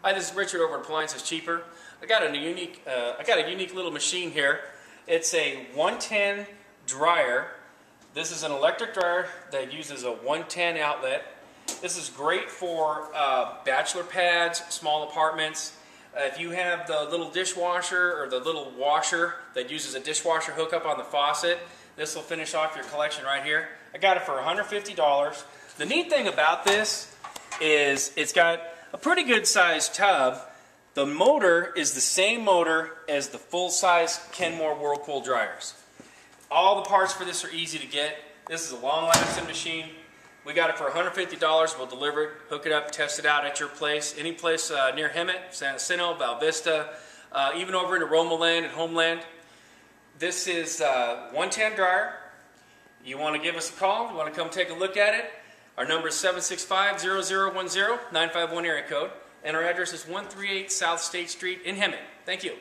Hi, this is Richard over at Appliances Cheaper. I got a unique little machine here. It's a 110 dryer. This is an electric dryer that uses a 110 outlet. This is great for bachelor pads, small apartments. If you have the little dishwasher or the little washer that uses a dishwasher hookup on the faucet, this will finish off your collection right here. I got it for $150. The neat thing about this is it's got a pretty good sized tub. The motor is the same motor as the full-size Kenmore Whirlpool dryers. All the parts for this are easy to get. This is a long-lasting machine. We got it for $150. We'll deliver it, hook it up, test it out at your place. Any place near Hemet, San Jacinto, Val Vista, even over in Aroma Land and Homeland. This is 110 dryer. You want to give us a call, you want to come take a look at it. Our number is 765-0010, 951 area code, and our address is 138 South State Street in Hemet. Thank you.